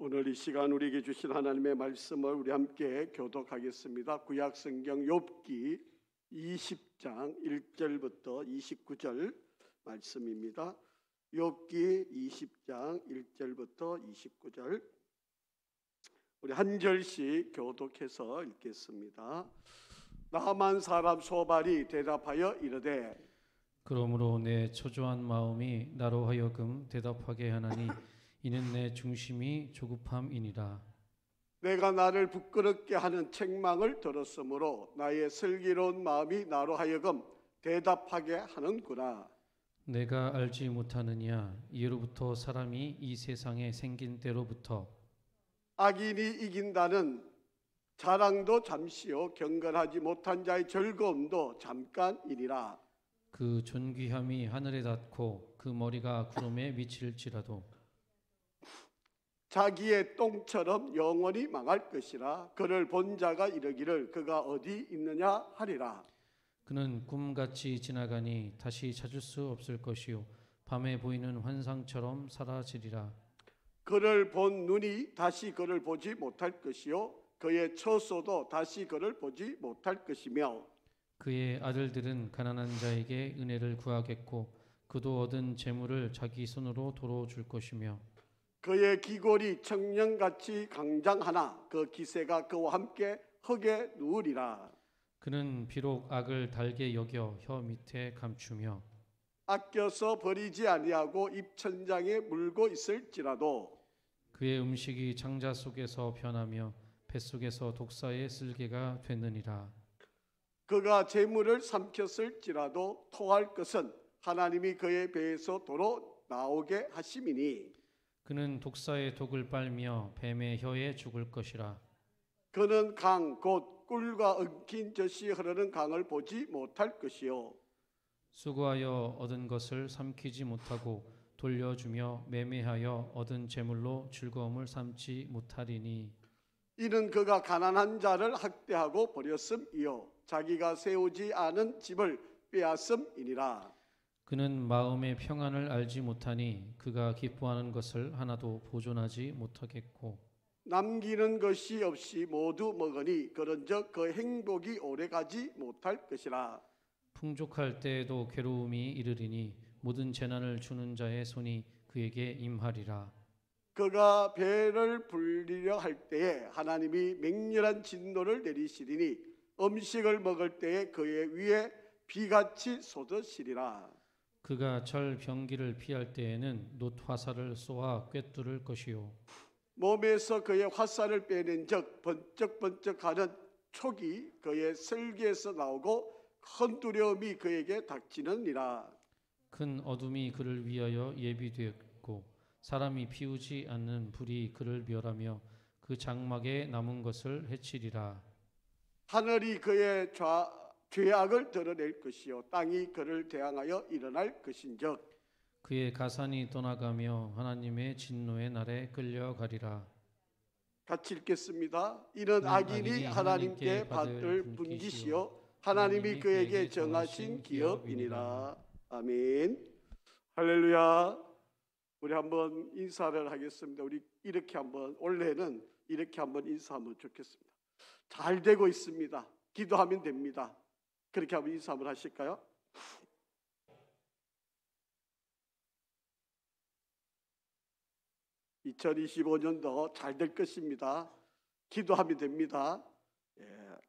오늘 이 시간 우리에게 주신 하나님의 말씀을 우리 함께 교독하겠습니다. 구약성경 욥기 20장 1절부터 29절 말씀입니다. 욥기 20장 1절부터 29절 우리 한 절씩 교독해서 읽겠습니다. 나만 사람 소발이 대답하여 이르되 그러므로 내 초조한 마음이 나로 하여금 대답하게 하나니 이는 내 중심이 조급함이니라. 내가 나를 부끄럽게 하는 책망을 들었으므로 나의 슬기로운 마음이 나로 하여금 대답하게 하는구나. 내가 알지 못하느냐 이로부터 사람이 이 세상에 생긴 때로부터 악인이 이긴다는 자랑도 잠시요 경건하지 못한 자의 즐거움도 잠깐이니라. 그 존귀함이 하늘에 닿고 그 머리가 구름에 미칠지라도 자기의 똥처럼 영원히 망할 것이라. 그를 본 자가 이르기를 그가 어디 있느냐 하리라. 그는 꿈같이 지나가니 다시 찾을 수 없을 것이요 밤에 보이는 환상처럼 사라지리라. 그를 본 눈이 다시 그를 보지 못할 것이요 그의 처소도 다시 그를 보지 못할 것이며 그의 아들들은 가난한 자에게 은혜를 구하겠고 그도 얻은 재물을 자기 손으로 도로 줄 것이며 그의 기골이 청년같이 강장하나 그 기세가 그와 함께 흙에 누우리라. 그는 비록 악을 달게 여겨 혀 밑에 감추며 아껴서 버리지 아니하고 입천장에 물고 있을지라도 그의 음식이 창자 속에서 변하며 뱃속에서 독사의 쓸개가 되느니라. 그가 재물을 삼켰을지라도 토할 것은 하나님이 그의 배에서 도로 나오게 하심이니 그는 독사의 독을 빨며 뱀의 혀에 죽을 것이라. 그는 강 곧 꿀과 엉킨 젖이 흐르는 강을 보지 못할 것이요 수고하여 얻은 것을 삼키지 못하고 돌려주며 매매하여 얻은 재물로 즐거움을 삼지 못하리니 이는 그가 가난한 자를 학대하고 버렸음이요 자기가 세우지 않은 집을 빼앗음이니라. 그는 마음의 평안을 알지 못하니 그가 기뻐하는 것을 하나도 보존하지 못하겠고 남기는 것이 없이 모두 먹으니 그런즉 그 행복이 오래가지 못할 것이라. 풍족할 때에도 괴로움이 이르리니 모든 재난을 주는 자의 손이 그에게 임하리라. 그가 배를 불리려 할 때에 하나님이 맹렬한 진노를 내리시리니 음식을 먹을 때에 그의 위에 비같이 쏟으시리라. 그가 절 병기를 피할 때에는 놋 화살을 쏘아 꿰뚫을 것이요 몸에서 그의 화살을 빼낸 적 번쩍번쩍하는 촉이 그의 슬기에서 나오고 큰 두려움이 그에게 닥치느니라. 큰 어둠이 그를 위하여 예비되었고 사람이 피우지 않는 불이 그를 멸하며 그 장막에 남은 것을 해치리라. 하늘이 그의 죄악을 드러낼 것이요 땅이 그를 대항하여 일어날 것인즉 그의 가산이 떠나가며 하나님의 진노의 날에 끌려가리라. 같이 읽겠습니다. 이는 악인이 하나님께 받을 분깃이요 하나님이 그에게 정하신 기업이니라. 아멘. 할렐루야. 우리 한번 인사를 하겠습니다. 우리 이렇게 한번 올해는 이렇게 한번 인사하면 좋겠습니다. 잘 되고 있습니다. 기도하면 됩니다. 그렇게 한번 인사 한번 하실까요? (2025년도) 잘 될 것입니다. 기도하면 됩니다.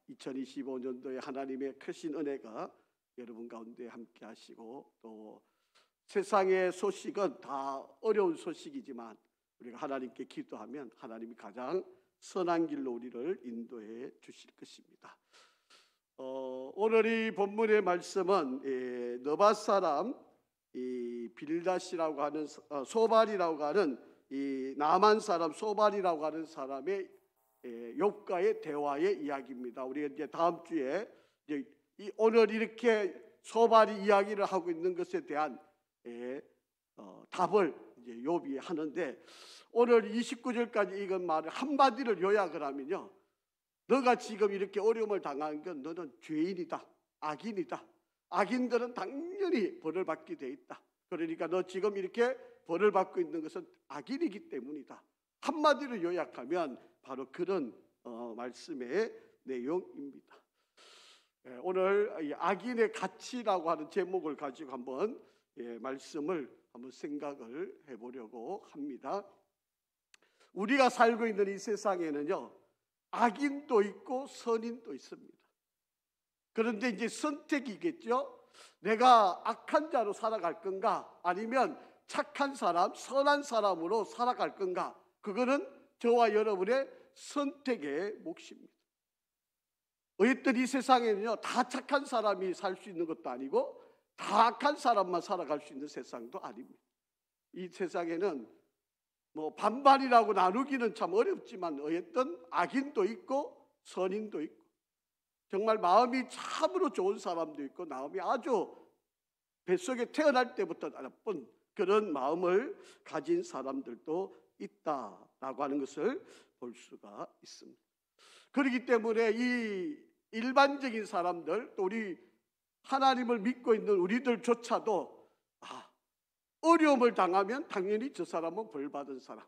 2025년도에 하나님의 크신 은혜가 여러분 가운데 함께 하시고 또 세상의 소식은 다 어려운 소식이지만 우리가 하나님께 기도하면 하나님이 가장 선한 길로 우리를 인도해 주실 것입니다. 오늘 이 본문의 말씀은 너밧 사람 이 빌닷이라고 하는 소발이라고 하는 이 나만 사람 소발이라고 하는 사람의 욥과의 대화의 이야기입니다. 우리가 이제 다음 주에 이제 오늘 이렇게 소발이 이야기를 하고 있는 것에 대한 답을 이제 욥이 하는데 오늘 29절까지 읽은 말을 한마디를 요약을 하면요. 너가 지금 이렇게 어려움을 당한 건 너는 죄인이다. 악인이다. 악인들은 당연히 벌을 받게 돼 있다. 그러니까 너 지금 이렇게 벌을 받고 있는 것은 악인이기 때문이다. 한마디로 요약하면 바로 그런 말씀의 내용입니다. 오늘 이 악인의 가치라고 하는 제목을 가지고 한번 말씀을 한번 생각을 해보려고 합니다. 우리가 살고 있는 이 세상에는요, 악인도 있고 선인도 있습니다. 그런데 이제 선택이겠죠. 내가 악한 자로 살아갈 건가, 아니면 착한 사람, 선한 사람으로 살아갈 건가. 그거는 저와 여러분의 선택의 몫입니다. 어쨌든 이 세상에는요, 다 착한 사람이 살 수 있는 것도 아니고 다 악한 사람만 살아갈 수 있는 세상도 아닙니다. 이 세상에는 뭐 반반이라고 나누기는 참 어렵지만 어쨌든 악인도 있고 선인도 있고, 정말 마음이 참으로 좋은 사람도 있고 마음이 아주 뱃속에 태어날 때부터 나쁜 그런 마음을 가진 사람들도 있다라고 하는 것을 볼 수가 있습니다. 그렇기 때문에 이 일반적인 사람들, 또 우리 하나님을 믿고 있는 우리들조차도 어려움을 당하면 당연히 저 사람은 벌 받은 사람,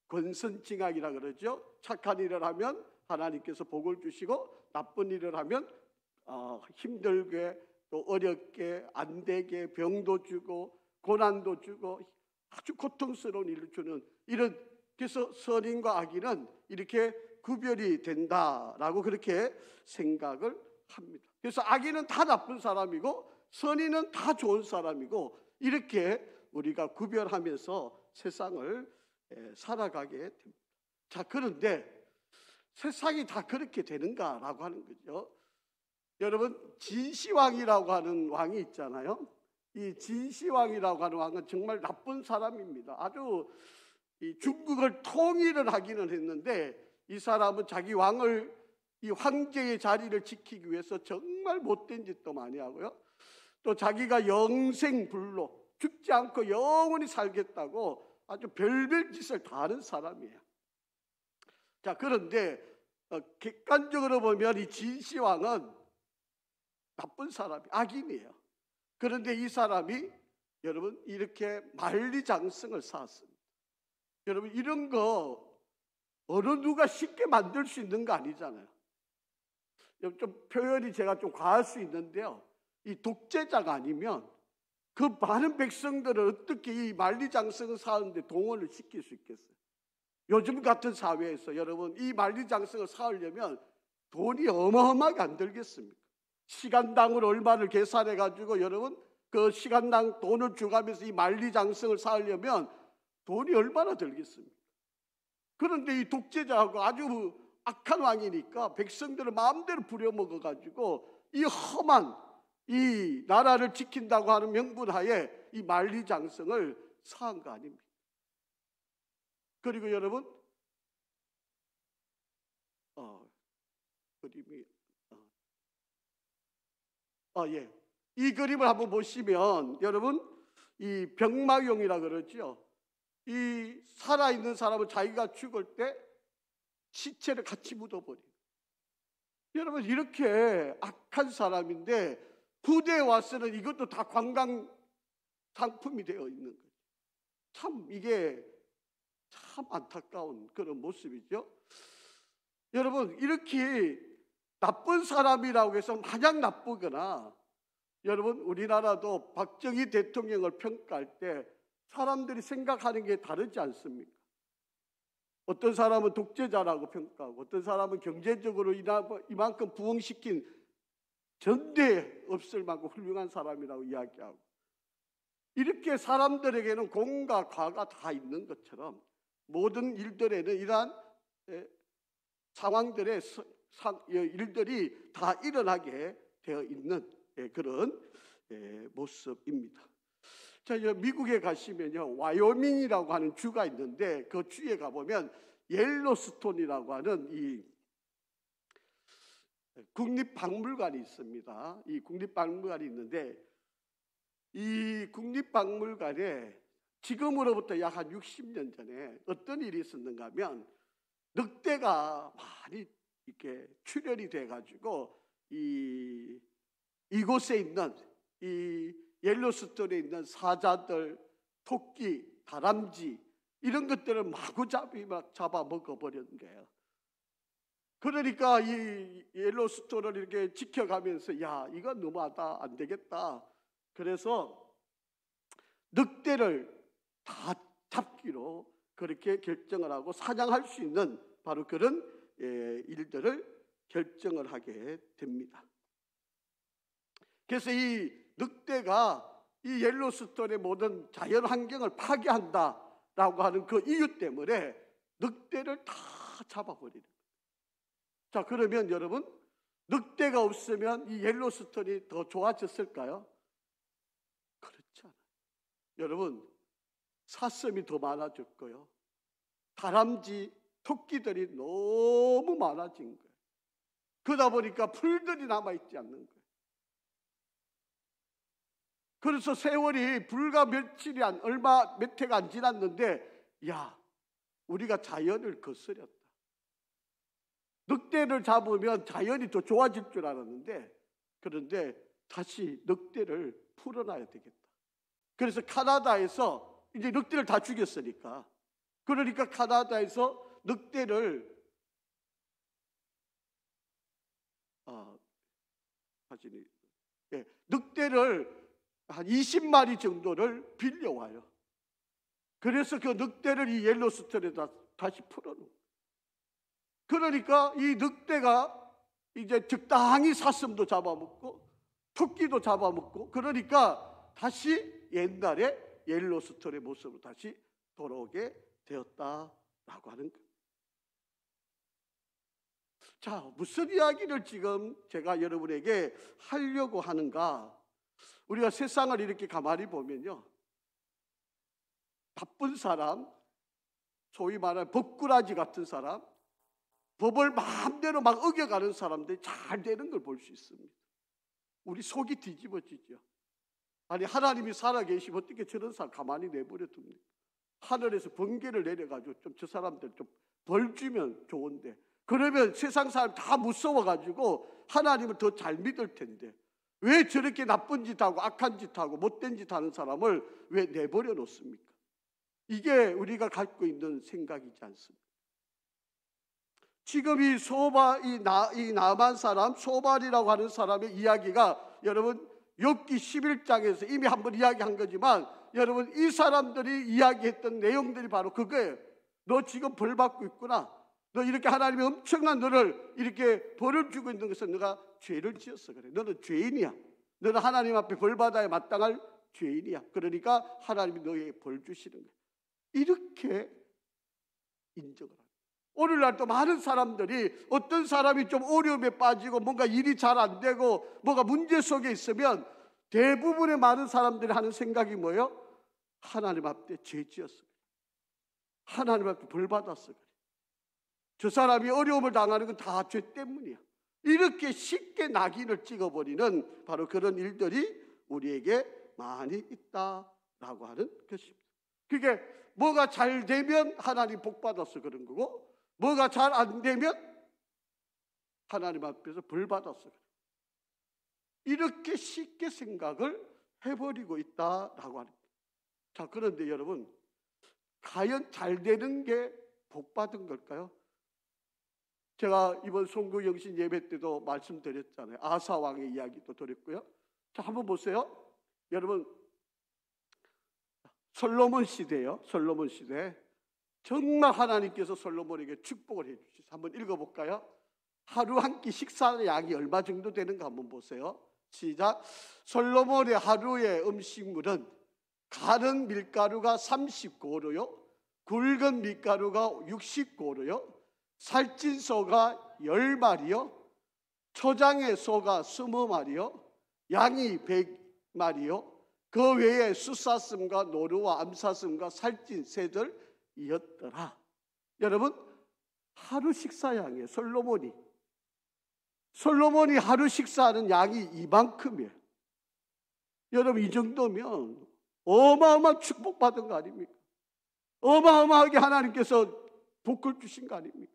권선징악이라 그러죠. 착한 일을 하면 하나님께서 복을 주시고, 나쁜 일을 하면 힘들게 또 어렵게 안 되게 병도 주고 고난도 주고 아주 고통스러운 일을 주는, 이런, 그래서 선인과 악인은 이렇게 구별이 된다라고 그렇게 생각을 합니다. 그래서 악인은 다 나쁜 사람이고 선인은 다 좋은 사람이고, 이렇게 우리가 구별하면서 세상을 살아가게 됩니다. 자, 그런데 세상이 다 그렇게 되는가라고 하는 거죠. 여러분, 진시황이라고 하는 왕이 있잖아요. 이 진시황이라고 하는 왕은 정말 나쁜 사람입니다. 아주 이 중국을 통일을 하기는 했는데, 이 사람은 자기 왕을, 이 황제의 자리를 지키기 위해서 정말 못된 짓도 많이 하고요. 또 자기가 영생불로 죽지 않고 영원히 살겠다고 아주 별별 짓을 다 하는 사람이에요. 자, 그런데 객관적으로 보면 이 진시황은 나쁜 사람이, 악인이에요. 그런데 이 사람이 여러분 이렇게 만리장성을 쌓았습니다. 여러분, 이런 거 어느 누가 쉽게 만들 수 있는 거 아니잖아요. 좀 표현이 제가 좀 과할 수 있는데요, 이 독재자가 아니면 그 많은 백성들을 어떻게 이 만리장성을 쌓는데 동원을 시킬 수 있겠어요? 요즘 같은 사회에서 여러분 이 만리장성을 쌓으려면 돈이 어마어마하게 안 들겠습니까? 시간당으로 얼마를 계산해 가지고 여러분 그 시간당 돈을 주가면서 이 만리장성을 쌓으려면 돈이 얼마나 들겠습니까? 그런데 이 독재자하고 아주 악한 왕이니까 백성들을 마음대로 부려먹어 가지고 이 험한 이 나라를 지킨다고 하는 명분하에 이 만리장성을 쌓은 거 아닙니까? 그리고 여러분 그림이 이 그림을 한번 보시면 여러분, 이 병마용이라 그러죠. 이 살아있는 사람은 자기가 죽을 때 시체를 같이 묻어버려요. 여러분, 이렇게 악한 사람인데 부대에 와서는 이것도 다 관광 상품이 되어 있는 거예요. 참 이게 참 안타까운 그런 모습이죠. 여러분, 이렇게 나쁜 사람이라고 해서 마냥 나쁘거나, 여러분 우리나라도 박정희 대통령을 평가할 때 사람들이 생각하는 게 다르지 않습니까? 어떤 사람은 독재자라고 평가하고, 어떤 사람은 경제적으로 이만큼 부흥시킨 전대 없을 만큼 훌륭한 사람이라고 이야기하고, 이렇게 사람들에게는 공과 과가 다 있는 것처럼 모든 일들에는 이러한 상황들의 일들이 다 일어나게 되어 있는 그런 모습입니다. 자, 미국에 가시면요, 와이오밍이라고 하는 주가 있는데 그 주에 가보면 옐로스톤이라고 하는 이 국립박물관이 있습니다. 이 국립박물관이 있는데, 이 국립박물관에 지금으로부터 약 한 60년 전에 어떤 일이 있었는가 하면, 늑대가 많이 이렇게 출현이 돼가지고 이곳에 있는 이 옐로스톤에 있는 사자들, 토끼, 다람쥐, 이런 것들을 마구잡이 막 잡아먹어버리는 거예요. 그러니까 이 옐로스톤을 이렇게 지켜가면서 야, 이건 너무하다, 안 되겠다. 그래서 늑대를 다 잡기로 그렇게 결정을 하고 사냥할 수 있는 바로 그런 일들을 결정을 하게 됩니다. 그래서 이 늑대가 이 옐로스톤의 모든 자연 환경을 파괴한다라고 하는 그 이유 때문에 늑대를 다 잡아버리는 거예요. 자, 그러면 여러분, 늑대가 없으면 이 옐로스톤이 더 좋아졌을까요? 그렇지 않아요. 여러분, 사슴이 더 많아졌고요, 다람쥐, 토끼들이 너무 많아진 거예요. 그러다 보니까 풀들이 남아있지 않는 거예요. 그래서 세월이 불과 몇 해가 안 지났는데, 야, 우리가 자연을 거스렸다. 늑대를 잡으면 자연이 더 좋아질 줄 알았는데, 그런데 다시 늑대를 풀어놔야 되겠다. 그래서 카나다에서 이제 늑대를 다 죽였으니까, 그러니까 카나다에서 늑대를 늑대를 한 20마리 정도를 빌려와요. 그래서 그 늑대를 이 옐로스톤에다 다시 풀어놓은. 그러니까 이 늑대가 이제 적당히 사슴도 잡아먹고 토끼도 잡아먹고, 그러니까 다시 옛날에 옐로스톤의 모습으로 다시 돌아오게 되었다라고 하는 거예요. 자, 무슨 이야기를 지금 제가 여러분에게 하려고 하는가? 우리가 세상을 이렇게 가만히 보면요, 나쁜 사람, 소위 말하는 법꾸라지 같은 사람, 법을 마음대로 막 어겨가는 사람들이 잘 되는 걸 볼 수 있습니다. 우리 속이 뒤집어지죠. 아니, 하나님이 살아계시면 어떻게 저런 사람 가만히 내버려 둡니까? 하늘에서 번개를 내려가지고 좀 저 사람들 좀 벌 주면 좋은데, 그러면 세상 사람 다 무서워가지고 하나님을 더 잘 믿을 텐데, 왜 저렇게 나쁜 짓 하고 악한 짓 하고 못된 짓 하는 사람을 왜 내버려 놓습니까? 이게 우리가 갖고 있는 생각이지 않습니까? 지금 이 나만 사람, 소발이라고 하는 사람의 이야기가 여러분 욥기 11장에서 이미 한번 이야기한 거지만, 여러분 이 사람들이 이야기했던 내용들이 바로 그거예요. 너 지금 벌 받고 있구나. 너 이렇게 하나님이 엄청난 너를 이렇게 벌을 주고 있는 것은 너가 죄를 지었어 그래. 너는 죄인이야. 너는 하나님 앞에 벌 받아야 마땅할 죄인이야. 그러니까 하나님이 너에게 벌 주시는 거야. 이렇게 인정을 합니다. 오늘날 또 많은 사람들이 어떤 사람이 좀 어려움에 빠지고 뭔가 일이 잘 안 되고 뭔가 문제 속에 있으면 대부분의 많은 사람들이 하는 생각이 뭐예요? 하나님 앞에 죄 지었어 그래. 하나님 앞에 벌 받았어 그래. 저 사람이 어려움을 당하는 건 다 죄 때문이야. 이렇게 쉽게 낙인을 찍어버리는 바로 그런 일들이 우리에게 많이 있다라고 하는 것입니다. 그게 뭐가 잘 되면 하나님 복 받아서 그런 거고, 뭐가 잘 안 되면 하나님 앞에서 벌 받아서 그래. 이렇게 쉽게 생각을 해버리고 있다라고 하는 거예요. 자, 그런데 여러분, 과연 잘 되는 게 복 받은 걸까요? 제가 이번 송구영신 예배 때도 말씀드렸잖아요. 아사 왕의 이야기도 드렸고요. 자, 한번 보세요. 여러분, 솔로몬 시대예요. 솔로몬 시대. 정말 하나님께서 솔로몬에게 축복을 해주셨어요. 한번 읽어볼까요? 하루 한 끼 식사 양이 얼마 정도 되는가 한번 보세요. 시작. 솔로몬의 하루의 음식물은 가른 밀가루가 30고루요, 굵은 밀가루가 60고루요, 살찐 소가 10마리요, 초장의 소가 20마리요, 양이 100마리요, 그 외에 숫사슴과 노루와 암사슴과 살찐 새들이었더라. 여러분, 하루 식사 양이에요. 솔로몬이 하루 식사하는 양이 이만큼이에요. 여러분, 이 정도면 어마어마한 축복받은 거 아닙니까? 어마어마하게 하나님께서 복을 주신 거 아닙니까?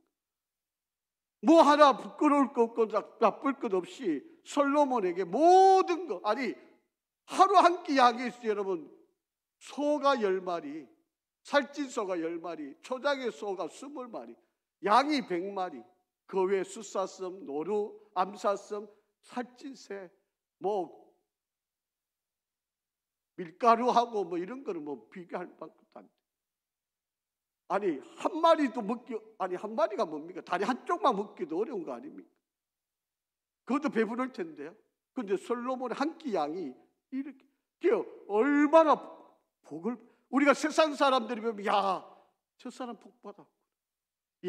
뭐 하나 부끄러울 것 없고 나쁠 것 없이 솔로몬에게 모든 것, 아니 하루 한 끼 양이 있어요. 여러분, 소가 10마리, 살찐 소가 10마리, 초장의 소가 20마리, 양이 100마리, 그 외에 숫사슴, 노루, 암사슴, 살찐 새, 뭐 밀가루하고 뭐 이런 거는 뭐 비교할 만큼도 안 돼. 아니 한 마리도 한 마리가 뭡니까? 다리 한쪽만 먹기도 어려운 거 아닙니까? 그것도 배부를 텐데요. 근데 솔로몬의 한 끼 양이 이렇게 얼마나 복을, 우리가 세상 사람들이 보면 야, 저 사람 복 받았고,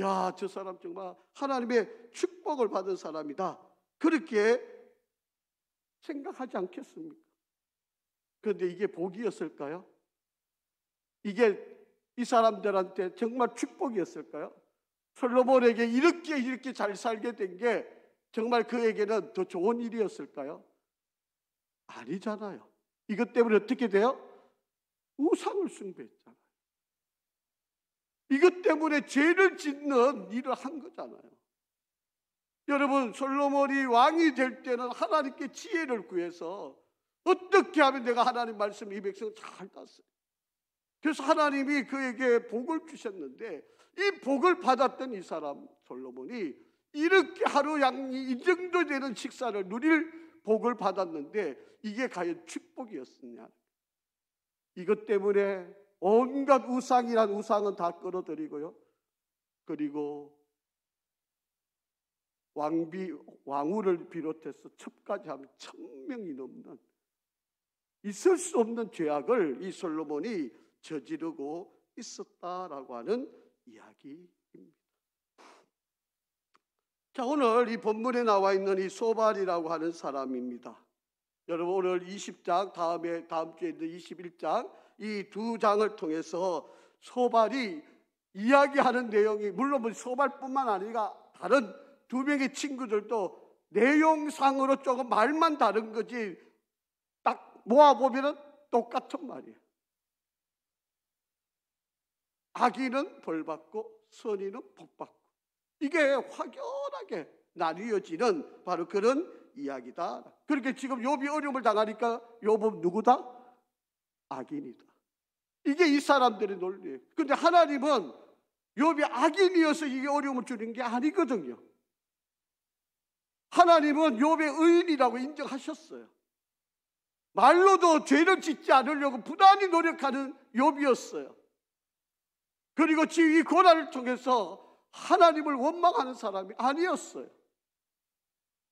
야, 저 사람 정말 하나님의 축복을 받은 사람이다, 그렇게 생각하지 않겠습니까? 그런데 이게 복이었을까요? 이게 이 사람들한테 정말 축복이었을까요? 솔로몬에게 이렇게 잘 살게 된 게 정말 그에게는 더 좋은 일이었을까요? 아니잖아요. 이것 때문에 어떻게 돼요? 우상을 숭배했잖아요. 이것 때문에 죄를 짓는 일을 한 거잖아요. 여러분, 솔로몬이 왕이 될 때는 하나님께 지혜를 구해서 어떻게 하면 내가 하나님 말씀 이 백성을 잘 땄어요. 그래서 하나님이 그에게 복을 주셨는데, 이 복을 받았던 이 사람 솔로몬이 이렇게 하루 양이 이 정도 되는 식사를 누릴 복을 받았는데 이게 과연 축복이었느냐? 이것 때문에 온갖 우상이란 우상은 다 끌어들이고요, 그리고 왕후를 비롯해서 첩까지 하면 1000명이 넘는 있을 수 없는 죄악을 이 솔로몬이 저지르고 있었다라고 하는 이야기입니다. 자, 오늘 이 본문에 나와 있는 이 소발이라고 하는 사람입니다. 여러분, 오늘 20장, 다음 주에 있는 21장, 이 두 장을 통해서 소발이 이야기하는 내용이, 물론 소발뿐만 아니라 다른 두 명의 친구들도 내용상으로 조금 말만 다른 거지 딱 모아보면 똑같은 말이에요. 악인은 벌받고 선인은 복받고, 이게 확연하게 나뉘어지는 바로 그런 이야기다. 그렇게 지금 욥이 어려움을 당하니까 욥은 누구다? 악인이다. 이게 이 사람들의 논리예요. 그런데 하나님은 욥이 악인이어서 이게 어려움을 주는 게 아니거든요. 하나님은 욥의 의인이라고 인정하셨어요. 말로도 죄를 짓지 않으려고 부단히 노력하는 욥이었어요. 그리고 이 고난을 통해서 하나님을 원망하는 사람이 아니었어요.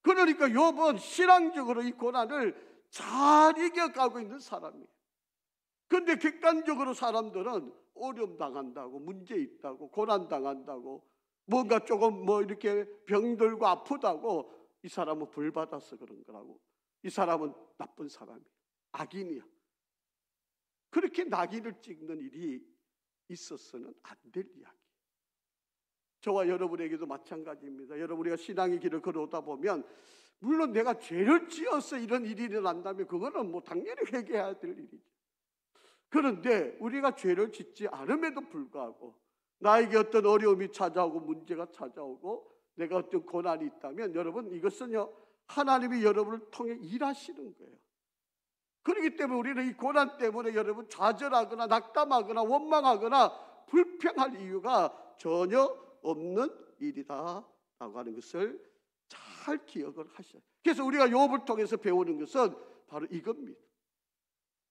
그러니까 욥은 신앙적으로 이 고난을 잘 이겨가고 있는 사람이에요. 그런데 객관적으로 사람들은 어려움 당한다고, 문제 있다고, 고난 당한다고, 뭔가 조금 이렇게 병들고 아프다고 이 사람은 벌 받아서 그런 거라고, 이 사람은 나쁜 사람이야, 악인이야, 그렇게 낙인을 찍는 일이 있어서는 안 될 이야기. 저와 여러분에게도 마찬가지입니다. 여러분, 우리가 신앙의 길을 걸어오다 보면 물론 내가 죄를 지어서 이런 일이 일어난다면 그거는 당연히 회개해야 될 일이죠. 그런데 우리가 죄를 짓지 않음에도 불구하고 나에게 어떤 어려움이 찾아오고 문제가 찾아오고 내가 어떤 고난이 있다면, 여러분, 이것은요 하나님이 여러분을 통해 일하시는 거예요. 그렇기 때문에 우리는 이 고난 때문에 여러분 좌절하거나 낙담하거나 원망하거나 불평할 이유가 전혀 없는 일이다 라고 하는 것을 잘 기억을 하셔야 돼요. 그래서 우리가 욥을 통해서 배우는 것은 바로 이겁니다.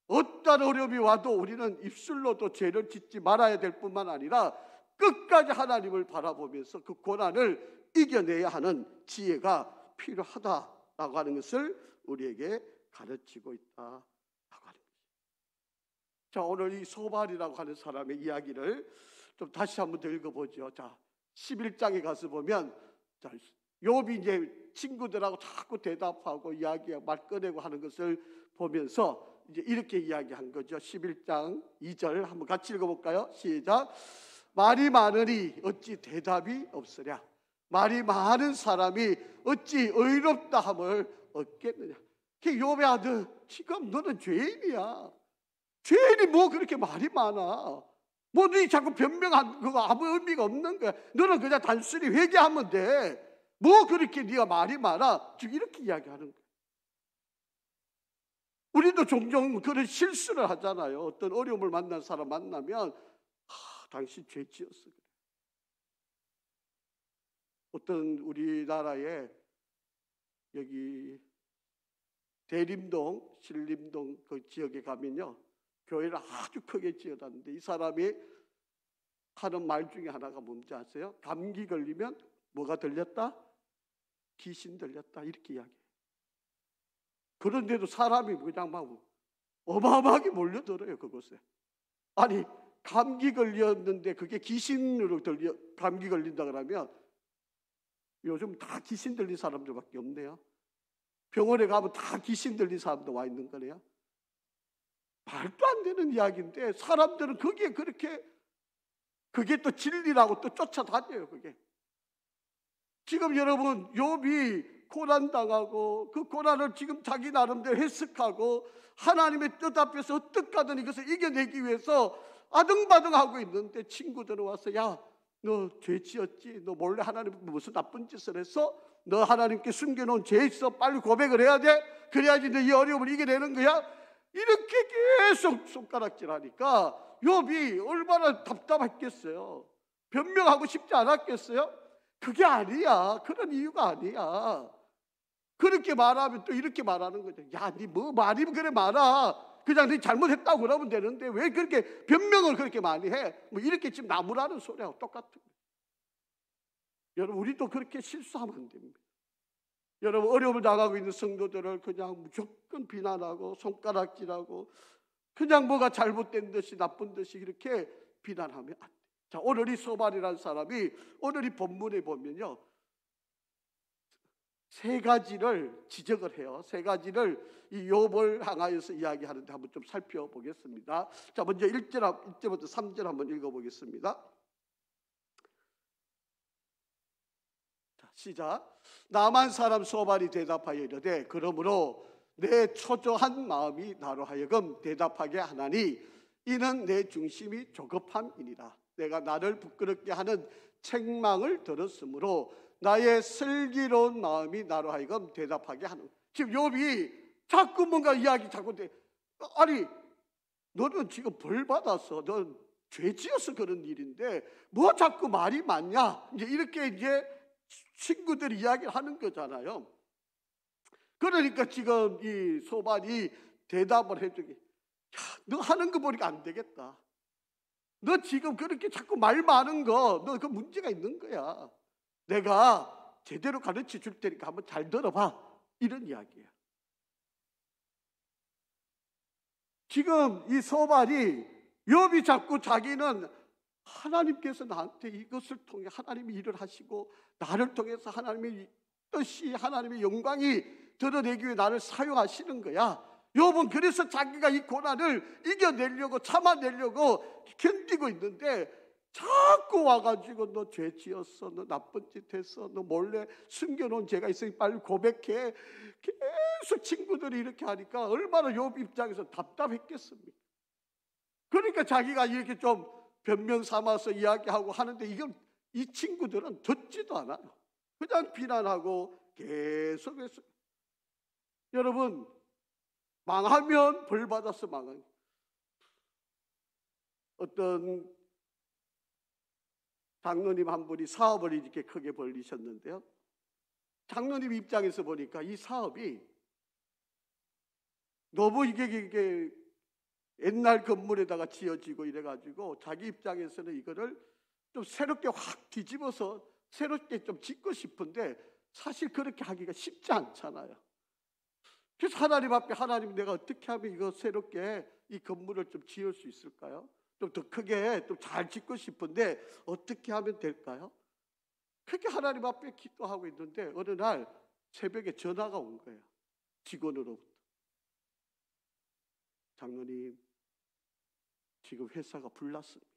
어떤 어려움이 와도 우리는 입술로도 죄를 짓지 말아야 될 뿐만 아니라 끝까지 하나님을 바라보면서 그 고난을 이겨내야 하는 지혜가 필요하다라고 하는 것을 우리에게 가르치고 있다라고 하는 거죠. 자, 오늘 이 소발이라고 하는 사람의 이야기를 좀 다시 한번 더 읽어보죠. 자, 11장에 가서 보면, 자, 욥이 이제 친구들하고 자꾸 대답하고 이야기하고 말 꺼내고 하는 것을 보면서 이제 이렇게 이야기한 거죠. 11장 2절 한번 같이 읽어볼까요? 시작. 말이 많으니 어찌 대답이 없으랴. 말이 많은 사람이 어찌 의롭다 함을 얻겠느냐. 욥의 아들, 지금 너는 죄인이야. 죄인이 뭐 그렇게 말이 많아. 네 자꾸 변명한 그거 아무 의미가 없는 거야. 너는 그냥 단순히 회개하면 돼. 뭐 그렇게 네가 말이 많아. 지금 이렇게 이야기하는 거야. 우리도 종종 그런 실수를 하잖아요. 어떤 어려움을 만난 사람 만나면 당신 죄 지었어. 그래. 어떤 우리나라에 여기 대림동, 신림동 그 지역에 가면요, 교회를 아주 크게 지어놨는데 이 사람이 하는 말 중에 하나가 뭔지 아세요? 감기 걸리면 뭐가 들렸다? 귀신 들렸다, 이렇게 이야기해요. 그런데도 사람이 그냥 막 어마어마하게 몰려들어요, 그곳에. 아니, 감기 걸렸는데 그게 귀신으로 감기 걸린다 그러면 요즘 다 귀신 들린 사람들밖에 없네요. 병원에 가면 다 귀신 들린 사람도 와 있는 거네요. 말도 안 되는 이야기인데 사람들은 그게 또 진리라고 또 쫓아다녀요. 그게. 지금 여러분 욥이 고난당하고 그 고난을 지금 자기 나름대로 해석하고 하나님의 뜻 앞에서 어떻게 하든 이것을 이겨내기 위해서 아등바등하고 있는데 친구들은 와서, 야, 너 죄 지었지? 너 몰래 하나님 무슨 나쁜 짓을 했어? 너 하나님께 숨겨놓은 죄 있어? 빨리 고백을 해야 돼? 그래야지 너 이 어려움을 이겨내는 거야? 이렇게 계속 손가락질하니까 욥이 얼마나 답답했겠어요. 변명하고 싶지 않았겠어요? 그게 아니야. 그런 이유가 아니야. 그렇게 말하면 또 이렇게 말하는 거죠. 야, 니 뭐 말이 그래 많아. 그냥 니 잘못했다고 그러면 되는데 왜 그렇게 변명을 그렇게 많이 해? 뭐 이렇게 지금 나무라는 소리하고 똑같은 거예요. 여러분, 우리도 그렇게 실수하면 안 됩니다. 여러분, 어려움을 당하고 있는 성도들을 그냥 무조건 비난하고 손가락질하고 그냥 뭐가 잘못된 듯이 나쁜 듯이 이렇게 비난하면 안 돼요. 자, 오늘 이 소발이라는 사람이 오늘 이 본문에 보면요, 세 가지를 지적을 해요. 세 가지를 이 욥을 향하여서 이야기하는데 한번 좀 살펴보겠습니다. 자, 먼저 1절부터 3절 한번 읽어보겠습니다. 자, 시작. 나만 사람 소발이 대답하여 이르되 그러므로 내 초조한 마음이 나로 하여금 대답하게 하나니 이는 내 중심이 조급함이니라. 내가 나를 부끄럽게 하는 책망을 들었으므로 나의 슬기로운 마음이 나로 하여금 대답하게 하는. 지금 욥이 자꾸 뭔가 이야기 자꾸 돼. 아니, 너는 지금 벌 받았어. 넌 죄 지어서 그런 일인데 뭐 자꾸 말이 많냐? 이렇게 친구들이 이야기를 하는 거잖아요. 그러니까 지금 이 소발이 대답을 해주기. 야, 너 하는 거 보니까 안 되겠다. 너 지금 그렇게 자꾸 말 많은 거, 너 그 문제가 있는 거야. 내가 제대로 가르쳐 줄 테니까 한번 잘 들어봐. 이런 이야기예요. 지금 이 소발이 욥이 자꾸 자기는 하나님께서 나한테 이것을 통해 하나님이 일을 하시고 나를 통해서 하나님의 뜻이 하나님의 영광이 드러내기 위해 나를 사용하시는 거야. 욥은 그래서 자기가 이 고난을 이겨내려고 참아내려고 견디고 있는데 자꾸 와가지고 너 죄 지었어, 너 나쁜 짓 했어, 너 몰래 숨겨놓은 죄가 있으니 빨리 고백해. 계속 친구들이 이렇게 하니까 얼마나 욥 입장에서 답답했겠습니까? 그러니까 자기가 이렇게 좀 변명 삼아서 이야기하고 하는데 이건 이 친구들은 듣지도 않아요. 그냥 비난하고 계속해서. 여러분, 망하면 벌 받아서 망하는. 어떤 장로님 한 분이 사업을 이렇게 크게 벌리셨는데요, 장로님 입장에서 보니까 이 사업이 너무 이게 옛날 건물에다가 지어지고 이래가지고 자기 입장에서는 이거를 좀 새롭게 확 뒤집어서 새롭게 좀 짓고 싶은데 사실 그렇게 하기가 쉽지 않잖아요. 그래서 하나님 앞에, 하나님, 내가 어떻게 하면 이거 새롭게 이 건물을 좀 지을 수 있을까요? 좀 더 크게 좀 잘 짓고 싶은데 어떻게 하면 될까요? 그렇게 하나님 앞에 기도하고 있는데 어느 날 새벽에 전화가 온 거예요. 직원으로부터. 장로님, 지금 회사가 불났습니다.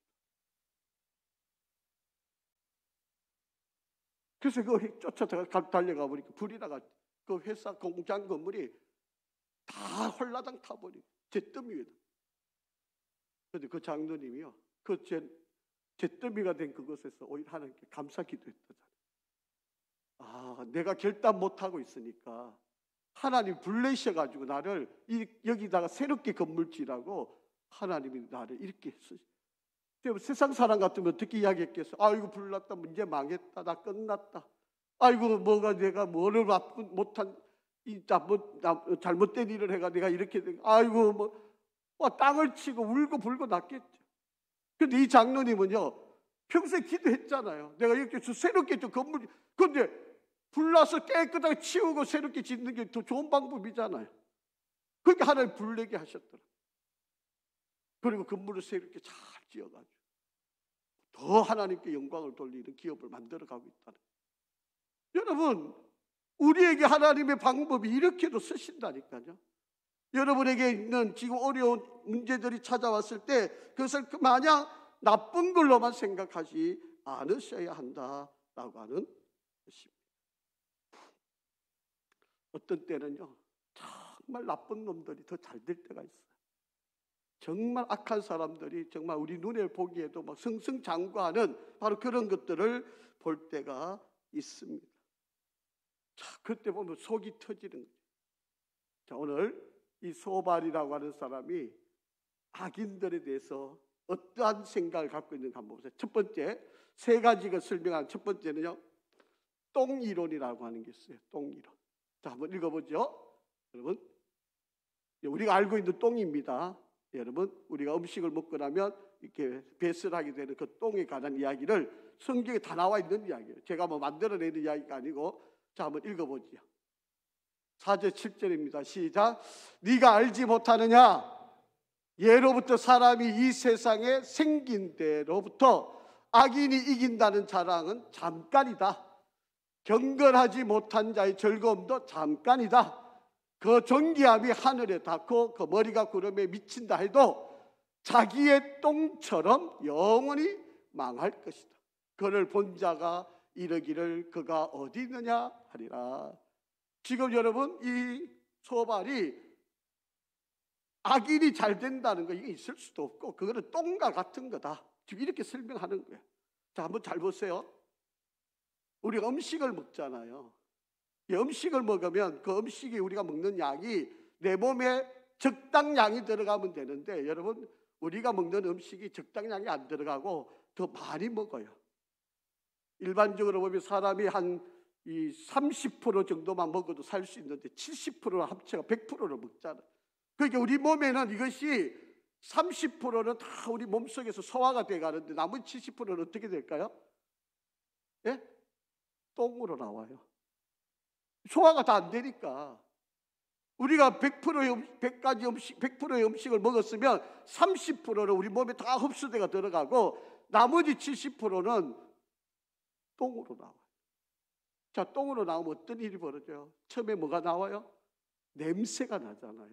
그래서 그 쫓아가 달려가 보니까 불이 나가 그 회사 공장 건물이 다 홀라당 타버리고 잿더미 위에다. 그런데 그 장로님이요, 그 잿더미가 된 그곳에서 오히려 하나님께 감사 기도했다잖아요. 아, 내가 결단 못하고 있으니까 하나님 불러셔가지고 나를 여기다가 새롭게 건물 지라고 하나님이 나를 이렇게 쓰시. 세상 사람 같으면 어떻게 이야기했겠어? 아이고 불났다, 문제 망했다, 나 끝났다. 아이고 뭐가 내가 뭐를 못한 잘못된 일을 해가 내가 이렇게 된. 아이고 뭐 땅을 치고 울고 불고 났겠죠. 근데 이 장로님은요 평소에 기도했잖아요. 내가 이렇게 새롭게 좀 건물, 근데 불나서 깨끗하게 치우고 새롭게 짓는 게 더 좋은 방법이잖아요. 그렇게 하나님 불내게 하셨더라. 그리고 건물을 새롭게 잘 지어가지고 더 하나님께 영광을 돌리는 기업을 만들어가고 있다는. 여러분, 우리에게 하나님의 방법이 이렇게도 쓰신다니까요. 여러분에게 있는 지금 어려운 문제들이 찾아왔을 때 그것을 마냥 나쁜 걸로만 생각하지 않으셔야 한다라고 하는 것입니다. 어떤 때는요 정말 나쁜 놈들이 더 잘 될 때가 있어요. 정말 악한 사람들이 정말 우리 눈에 보기에도 막 승승장구하는 바로 그런 것들을 볼 때가 있습니다. 자, 그때 보면 속이 터지는 거죠. 자, 오늘 이 소발이라고 하는 사람이 악인들에 대해서 어떠한 생각을 갖고 있는가 한번 보세요. 첫 번째, 세 가지가 설명한 첫 번째는요 똥이론이라고 하는 게 있어요. 똥이론. 자, 한번 읽어보죠. 여러분, 우리가 알고 있는 똥입니다. 여러분, 우리가 음식을 먹고 나면 이렇게 배설을 하게 되는 그 똥에 관한 이야기를 성경에 다 나와 있는 이야기예요. 제가 뭐 만들어내는 이야기가 아니고. 자, 한번 읽어보죠. 4절 7절입니다. 시작. 네가 알지 못하느냐? 예로부터 사람이 이 세상에 생긴 데로부터 악인이 이긴다는 자랑은 잠깐이다. 경건하지 못한 자의 즐거움도 잠깐이다. 그 존귀함이 하늘에 닿고 그 머리가 구름에 미친다 해도 자기의 똥처럼 영원히 망할 것이다. 그를 본 자가 이르기를 그가 어디 있느냐 하리라. 지금 여러분, 이 소발이 악인이 잘 된다는 거 이게 있을 수도 없고 그거는 똥과 같은 거다. 지금 이렇게 설명하는 거예요. 자, 한번 잘 보세요. 우리가 음식을 먹잖아요. 이 음식을 먹으면 그 음식이 우리가 먹는 양이 내 몸에 적당량이 들어가면 되는데 여러분, 우리가 먹는 음식이 적당량이 안 들어가고 더 많이 먹어요. 일반적으로 보면 사람이 한 30% 정도만 먹어도 살 수 있는데 70%를 합쳐가 100%를 먹잖아요. 그러니까 우리 몸에는 이것이 30%는 다 우리 몸속에서 소화가 돼 가는데 나머지 70%는 어떻게 될까요? 예? 똥으로 나와요. 소화가 다 안 되니까. 우리가 100%의 음식, 100%의 음식을 먹었으면 30%는 우리 몸에 다 흡수돼가 들어가고 나머지 70%는 똥으로 나와요. 자, 똥으로 나오면 어떤 일이 벌어져요? 처음에 뭐가 나와요? 냄새가 나잖아요.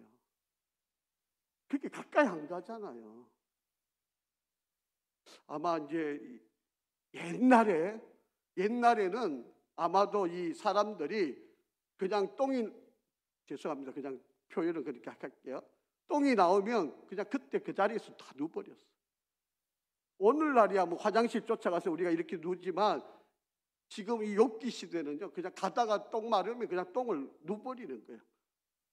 그렇게 가까이 안 가잖아요. 아마 이제 옛날에는 아마도 이 사람들이 그냥 죄송합니다. 그냥 표현을 그렇게 할게요. 똥이 나오면 그냥 그때 그 자리에서 다 누워버렸어. 오늘날이야 뭐 화장실 쫓아가서 우리가 이렇게 누우지만 지금 이 욥기 시대는요 그냥 가다가 똥 마르면 그냥 똥을 누워버리는 거예요.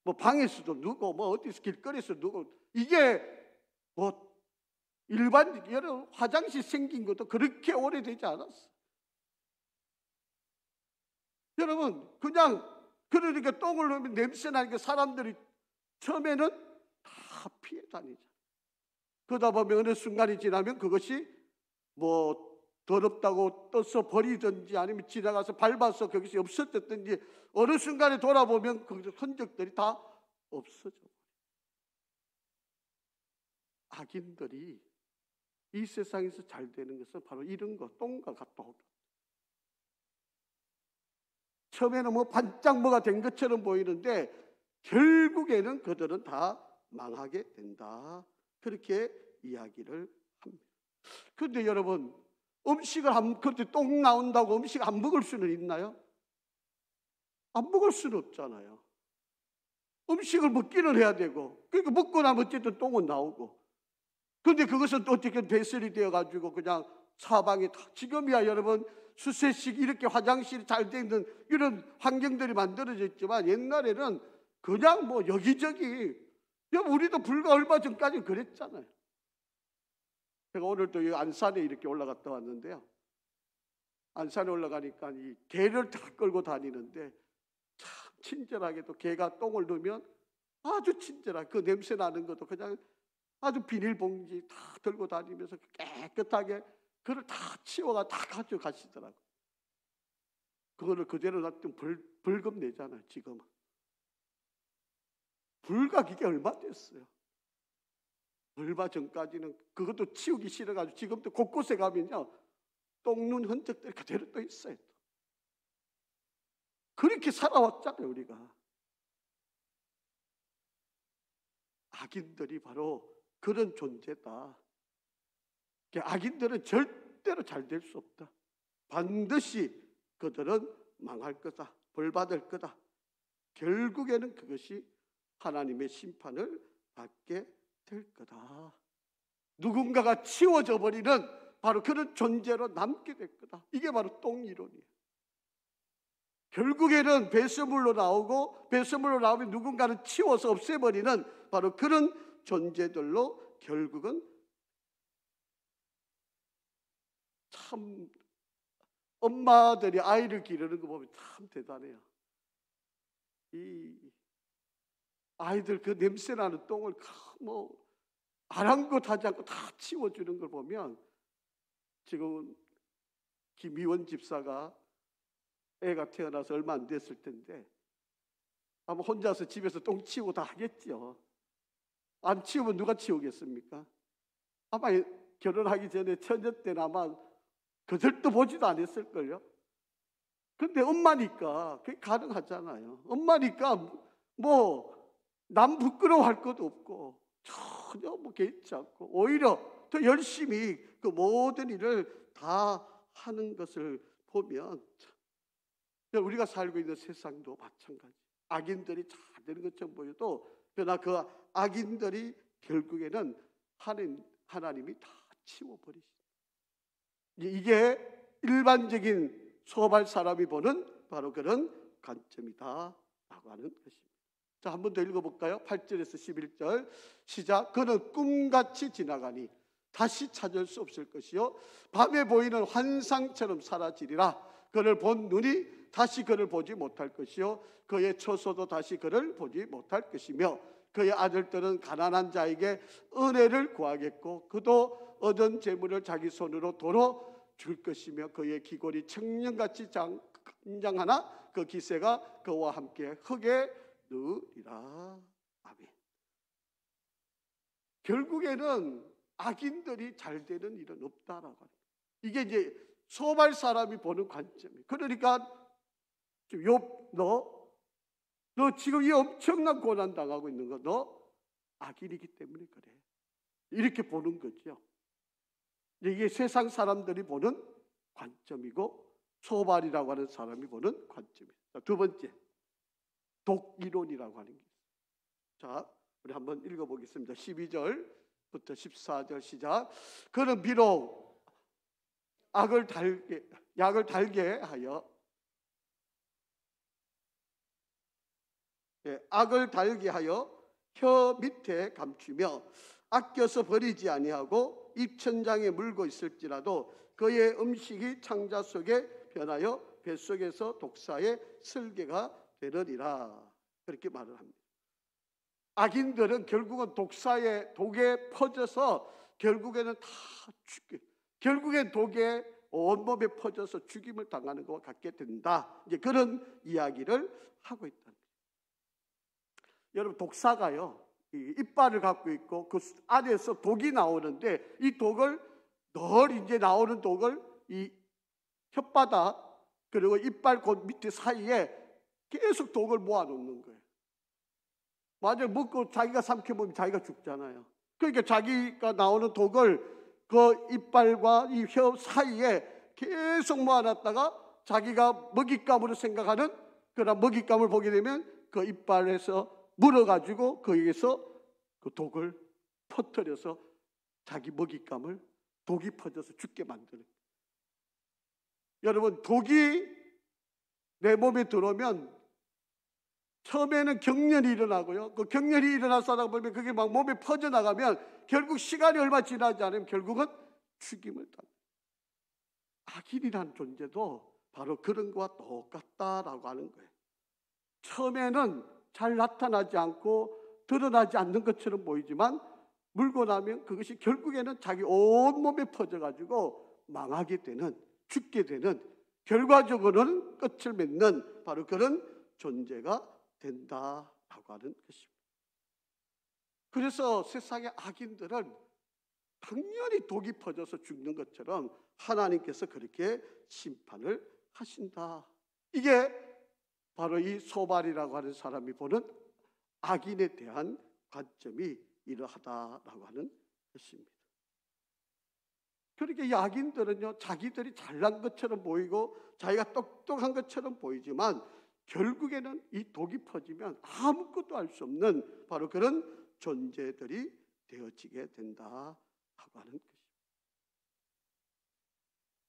뭐 방에서도 누고 뭐 어디서 길거리에서 누고. 이게 뭐 일반 여러 화장실 생긴 것도 그렇게 오래되지 않았어. 여러분, 그러니까 똥을 넣으면 냄새 나니까 사람들이 처음에는 다 피해 다니잖아요. 그러다 보면 어느 순간이 지나면 그것이 뭐 더럽다고 떠서 버리든지 아니면 지나가서 밟아서 그것이 없어졌든지 어느 순간에 돌아보면 그 흔적들이 다 없어져. 악인들이 이 세상에서 잘 되는 것은 바로 이런 거, 똥과 같다. 처음에는 뭐 반짝 뭐가 된 것처럼 보이는데 결국에는 그들은 다 망하게 된다. 그렇게 이야기를 합니다. 그런데 여러분, 그때 똥 나온다고 음식 안 먹을 수는 있나요? 안 먹을 수는 없잖아요. 음식을 먹기는 해야 되고, 그러니까 먹고 나면 어쨌든 똥은 나오고. 그런데 그것은 어떻게 배설이 되어가지고 그냥 사방에 다, 지금이야 여러분 수세식 이렇게 화장실이 잘 돼 있는 이런 환경들이 만들어져 있지만 옛날에는 그냥 뭐 여기저기, 우리도 불과 얼마 전까지 그랬잖아요. 제가 오늘도 이 안산에 이렇게 올라갔다 왔는데요. 안산에 올라가니까 이 개를 다 끌고 다니는데 참 친절하게도 개가 똥을 넣으면 아주 친절하게 그 냄새 나는 것도 그냥 아주 비닐봉지 다 들고 다니면서 깨끗하게 그걸 다 치워가 다 가져가시더라고요. 그거를 그대로 놔두면 벌금 내잖아요. 지금은 불과 그게 얼마 됐어요. 얼마 전까지는 그것도 치우기 싫어가지고 지금도 곳곳에 가면요 똥 눈 흔적들이 그대로 또 있어요. 그렇게 살아왔잖아요. 우리가 악인들이 바로 그런 존재다. 악인들은 절대로 잘 될 수 없다. 반드시 그들은 망할 거다. 벌 받을 거다. 결국에는 그것이 하나님의 심판을 받게 될 거다. 누군가가 치워져 버리는 바로 그런 존재로 남게 될 거다. 이게 바로 똥이론이에요. 결국에는 배설물로 나오고 배설물로 나오면 누군가는 치워서 없애버리는 바로 그런 존재들로 결국은 참 엄마들이 아이를 기르는 거 보면 참 대단해요. 이 아이들 그 냄새나는 똥을 뭐 아랑곳하지 않고 다 치워주는 걸 보면 지금 김희원 집사가 애가 태어나서 얼마 안 됐을 텐데 아마 혼자서 집에서 똥 치우고 다 하겠죠. 안 치우면 누가 치우겠습니까? 아마 결혼하기 전에 처녀 때는 아마 그들도 보지도 않았을걸요. 근데 엄마니까 그게 가능하잖아요. 엄마니까 뭐 남 부끄러워할 것도 없고 전혀 뭐 개의치 않고 오히려 더 열심히 그 모든 일을 다 하는 것을 보면 우리가 살고 있는 세상도 마찬가지. 악인들이 잘 되는 것처럼 보여도 그러나 그 악인들이 결국에는 하나님이 다 치워버리십니다. 이게 일반적인 소발 사람이 보는 바로 그런 관점이다라고 하는 것입니다. 자, 한 번 더 읽어볼까요? 8절에서 11절 시작. 그는 꿈같이 지나가니 다시 찾을 수 없을 것이요 밤에 보이는 환상처럼 사라지리라. 그를 본 눈이 다시 그를 보지 못할 것이요 그의 처소도 다시 그를 보지 못할 것이며 그의 아들들은 가난한 자에게 은혜를 구하겠고 그도 얻은 재물을 자기 손으로 도로 줄 것이며 그의 기골이 청년같이 장장하나 그 기세가 그와 함께 흙에 넣으리라. 아멘. 결국에는 악인들이 잘 되는 일은 없다라고 합니다. 이게 이제 소발 사람이 보는 관점이에요. 그러니까 욥 너 지금 이 엄청난 고난 당하고 있는 거 너 악인이기 때문에 그래. 이렇게 보는 거죠. 이게 세상 사람들이 보는 관점이고 소발이라고 하는 사람이 보는 관점이에요. 자, 두 번째 독이론이라고 하는 게 있어요. 자, 우리 한번 읽어보겠습니다. 12절부터 14절 시작. 그는 비록 약을 달게 하여 악을 달게 하여 혀 밑에 감추며 아껴서 버리지 아니하고 입천장에 물고 있을지라도 그의 음식이 창자 속에 변하여 뱃속에서 독사의 슬개가 되느니라. 그렇게 말을 합니다. 악인들은 결국은 독에 퍼져서 결국에는 다 죽게, 결국엔 독에 온몸에 퍼져서 죽임을 당하는 것과 같게 된다. 이제 그런 이야기를 하고 있다는 거예요. 여러분 독사가요 이 이빨을 갖고 있고 그 안에서 독이 나오는데 이 독을 늘 이제 나오는 독을 이 혓바닥 그리고 이빨 곧 밑에 사이에 계속 독을 모아놓는 거예요. 맞아요. 먹고 자기가 삼켜보면 자기가 죽잖아요. 그러니까 자기가 나오는 독을 그 이빨과 이 혀 사이에 계속 모아놨다가 자기가 먹잇감으로 생각하는 그런 먹잇감을 보게 되면 그 이빨에서 물어가지고 거기에서 그 독을 퍼뜨려서 자기 먹잇감을 독이 퍼져서 죽게 만드는. 여러분 독이 내 몸에 들어오면 처음에는 경련이 일어나고요. 그 경련이 일어나서 하다 보면 그게 막 몸에 퍼져나가면 결국 시간이 얼마 지나지 않으면 결국은 죽임을 당해. 악인이라는 존재도 바로 그런 것과 똑같다라고 하는 거예요. 처음에는 잘 나타나지 않고 드러나지 않는 것처럼 보이지만 물고 나면 그것이 결국에는 자기 온몸에 퍼져가지고 망하게 되는, 죽게 되는, 결과적으로는 끝을 맺는 바로 그런 존재가 된다라고 하는 것입니다. 그래서 세상의 악인들은 당연히 독이 퍼져서 죽는 것처럼 하나님께서 그렇게 심판을 하신다. 이게 바로 이 소발이라고 하는 사람이 보는 악인에 대한 관점이 이러하다라고 하는 것입니다. 그렇게 이 악인들은요, 자기들이 잘난 것처럼 보이고 자기가 똑똑한 것처럼 보이지만 결국에는 이 독이 퍼지면 아무것도 할 수 없는 바로 그런 존재들이 되어지게 된다라고 하는 것입니다.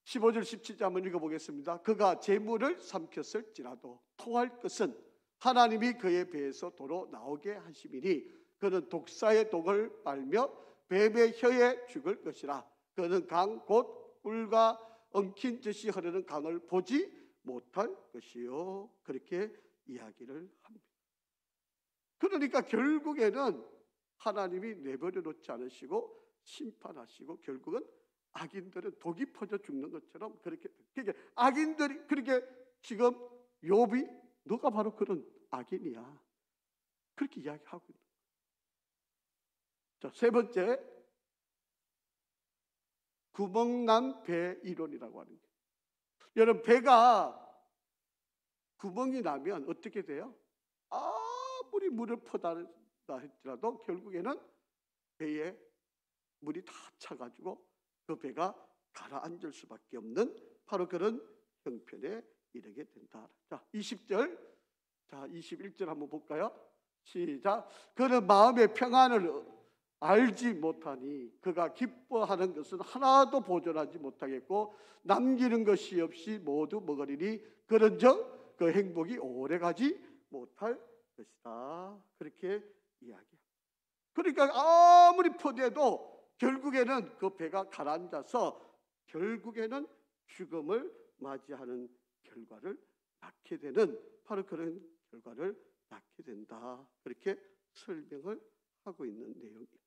15절 17절 한번 읽어보겠습니다. 그가 재물을 삼켰을지라도 토할 것은 하나님이 그의 배에서 도로 나오게 하심이니 그는 독사의 독을 빨며 뱀의 혀에 죽을 것이라. 그는 강 곧 꿀과 엉킨 젖이 흐르는 강을 보지 못할 것이요. 그렇게 이야기를 합니다. 그러니까 결국에는 하나님이 내버려 놓지 않으시고 심판하시고 결국은 악인들은 독이 퍼져 죽는 것처럼 그렇게 악인들이 그렇게 지금 욥이 너가 바로 그런 악인이야. 그렇게 이야기하고 있는 거예요. 자, 세 번째 구멍난 배 이론이라고 하는 거예요. 여러분 배가 구멍이 나면 어떻게 돼요? 아무리 물을 퍼다 할지라도 결국에는 배에 물이 다 차가지고 그 배가 가라앉을 수밖에 없는 바로 그런 형편에 이르게 된다. 자, 20절, 자 21절 한번 볼까요? 시작. 그는 마음의 평안을 알지 못하니 그가 기뻐하는 것은 하나도 보존하지 못하겠고 남기는 것이 없이 모두 먹으리니 그런즉 그 행복이 오래가지 못할 것이다. 그렇게 이야기합니다. 그러니까 아무리 퍼대도 결국에는 그 배가 가라앉아서 결국에는 죽음을 맞이하는 결과를 낳게 되는 바로 그런 결과를 낳게 된다. 그렇게 설명을 하고 있는 내용입니다.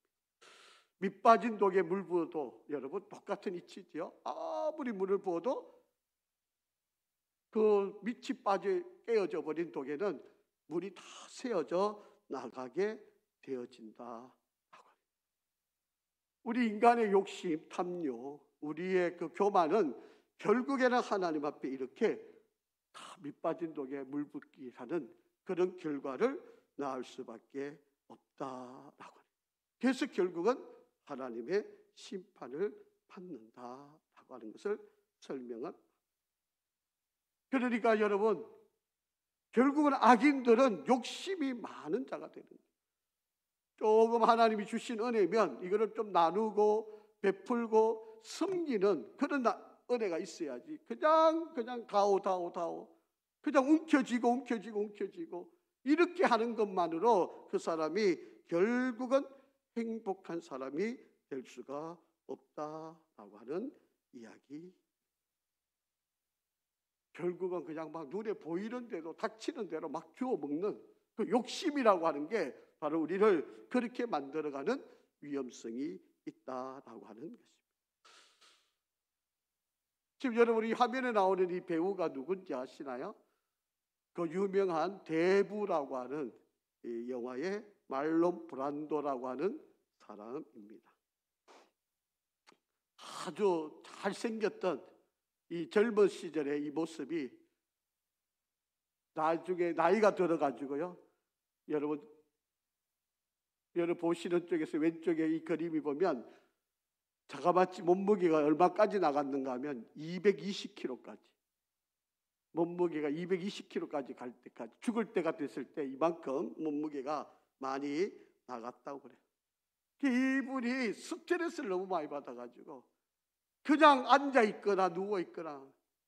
밑 빠진 독에 물 부어도 여러분 똑같은 이치지요. 아무리 물을 부어도 그 밑이 빠져 깨어져 버린 독에는 물이 다 새어져 나가게 되어진다. 우리 인간의 욕심, 탐욕, 우리의 그 교만은 결국에는 하나님 앞에 이렇게 다 밑빠진 독에 물 붓기 하는 그런 결과를 낳을 수밖에 없다라고. 그래서 결국은 하나님의 심판을 받는다라고 하는 것을 설명한. 그러니까 여러분 결국은 악인들은 욕심이 많은 자가 되는 거예요. 조금 하나님이 주신 은혜면 이거를 좀 나누고 베풀고 섬기는 그런 은혜가 있어야지. 그냥 다오 그냥 움켜쥐고 이렇게 하는 것만으로 그 사람이 결국은 행복한 사람이 될 수가 없다라고 하는 이야기. 결국은 그냥 막 눈에 보이는 대로 닥치는 대로 막 주워 먹는 그 욕심이라고 하는 게 바로 우리를 그렇게 만들어가는 위험성이 있다라고 하는 것입니다. 지금 여러분 이 화면에 나오는 이 배우가 누군지 아시나요? 그 유명한 대부라고 하는 이 영화의 말론 브란도라고 하는 사람입니다. 아주 잘생겼던 이 젊은 시절의 이 모습이 나중에 나이가 들어가지고요. 여러분 보시는 쪽에서 왼쪽에 이 그림이 보면 자가마치 몸무게가 얼마까지 나갔는가 하면 220kg까지. 몸무게가 220kg까지 갈 때까지 죽을 때가 됐을 때 이만큼 몸무게가 많이 나갔다고 그래요. 이분이 스트레스를 너무 많이 받아가지고 그냥 앉아 있거나 누워 있거나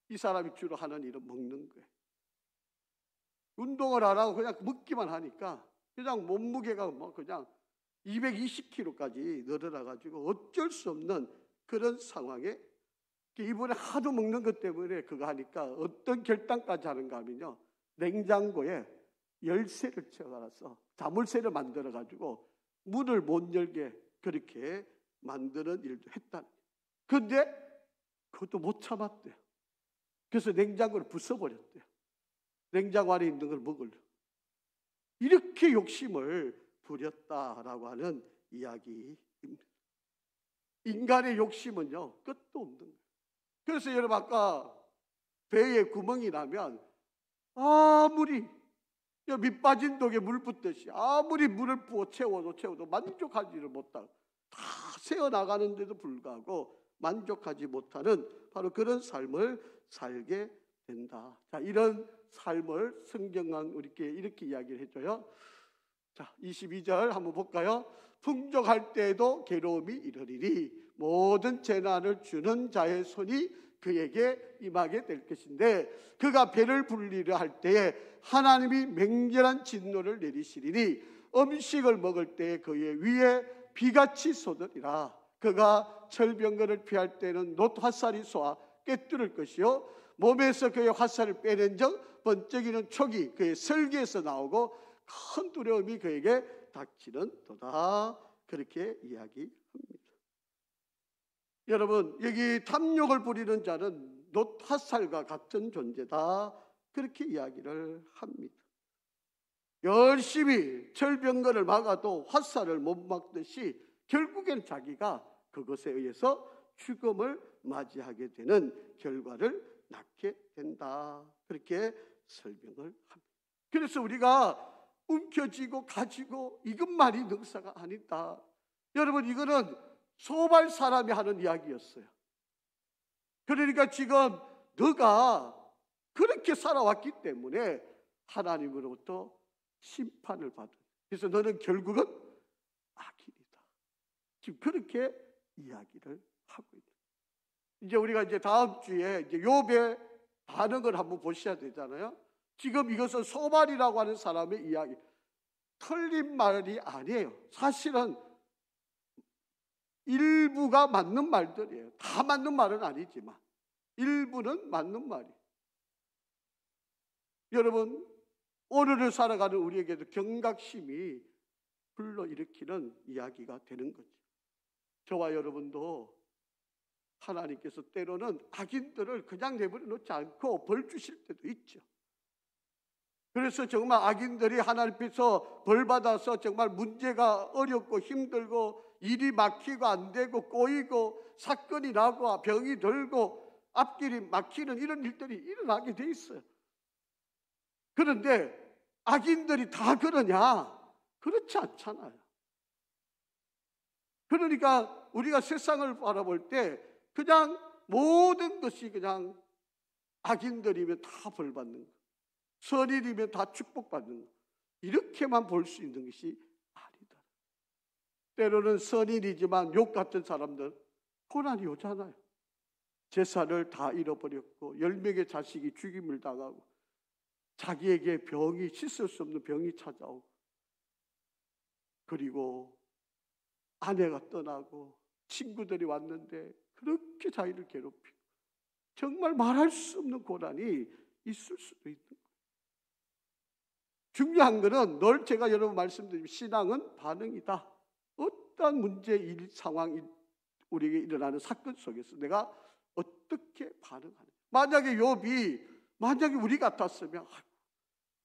이 사람이 주로 하는 일은 먹는 거예요. 운동을 안 하고 그냥 먹기만 하니까 그냥 몸무게가 뭐 그냥 220kg까지 늘어나가지고 어쩔 수 없는 그런 상황에 이번에 하도 먹는 것 때문에 그거 하니까 어떤 결단까지 하는가 하면요, 냉장고에 열쇠를 채워놔서 자물쇠를 만들어가지고 문을 못 열게 그렇게 만드는 일도 했다. 그런데 그것도 못 참았대요. 그래서 냉장고를 부숴버렸대요. 냉장고 안에 있는 걸 먹으려고. 이렇게 욕심을 부렸다라고 하는 이야기입니다. 인간의 욕심은요, 끝도 없는 거예요. 그래서 여러분, 아까 배에 구멍이 나면 아무리 밑 빠진 독에 물 붓듯이 아무리 물을 부어 채워도 만족하지를 못하고 다 새어나가는데도 불구하고 만족하지 못하는 바로 그런 삶을 살게 된다. 자, 이런 삶을 성경은 우리께 이렇게 이야기를 해줘요. 자, 22절 한번 볼까요? 풍족할 때에도 괴로움이 이르리니 모든 재난을 주는 자의 손이 그에게 임하게 될 것인데 그가 배를 불리려 할 때에 하나님이 맹렬한 진노를 내리시리니 음식을 먹을 때에 그의 위에 비같이 쏟으리라. 그가 철병거를 피할 때는 놋 화살이 쏘아 꿰뚫을 것이요 몸에서 그의 화살을 빼낸 적 번쩍이는 촉이 그의 설계에서 나오고 큰 두려움이 그에게 닥치는 도다. 그렇게 이야기합니다. 여러분, 여기 탐욕을 부리는 자는 놋 화살과 같은 존재다. 그렇게 이야기를 합니다. 열심히 철병거를 막아도 화살을 못 막듯이 결국엔 자기가 그것에 의해서 죽음을 맞이하게 되는 결과를 낳게 된다. 그렇게 설명을 합니다. 그래서 우리가 움켜쥐고 가지고 이것만이 능사가 아니다. 여러분, 이거는 소발 사람이 하는 이야기였어요. 그러니까 지금 너가 그렇게 살아왔기 때문에 하나님으로부터 심판을 받은. 그래서 너는 결국은 악인이다. 지금 그렇게 이야기를 하고 있다. 이제 우리가 다음 주에 욥의 반응을 한번 보셔야 되잖아요. 지금 이것은 소발이라고 하는 사람의 이야기, 틀린 말이 아니에요. 사실은 일부가 맞는 말들이에요. 다 맞는 말은 아니지만 일부는 맞는 말이에요. 여러분, 오늘을 살아가는 우리에게도 경각심이 불러일으키는 이야기가 되는 거죠. 저와 여러분도 하나님께서 때로는 악인들을 그냥 내버려 놓지 않고 벌 주실 때도 있죠. 그래서 정말 악인들이 하나님 앞에서 벌 받아서 정말 문제가 어렵고 힘들고 일이 막히고 안 되고 꼬이고 사건이 나고 병이 들고 앞길이 막히는 이런 일들이 일어나게 돼 있어요. 그런데 악인들이 다 그러냐? 그렇지 않잖아요. 그러니까 우리가 세상을 바라볼 때 그냥 모든 것이 그냥 악인들이면 다 벌 받는 거예요. 선인이면 다 축복받는 거. 이렇게만 볼 수 있는 것이 아니다. 때로는 선인이지만 욕 같은 사람들 고난이 오잖아요. 재산을 다 잃어버렸고 10명의 자식이 죽임을 당하고 자기에게 병이 씻을 수 없는 병이 찾아오고 그리고 아내가 떠나고 친구들이 왔는데 그렇게 자기를 괴롭히고 정말 말할 수 없는 고난이 있을 수도 있는 거예요. 중요한 것은 늘 제가 여러분 말씀드린 신앙은 반응이다. 어떠한 문제, 일, 상황이 우리에게 일어나는 사건 속에서 내가 어떻게 반응하는가. 만약에 우리 같았으면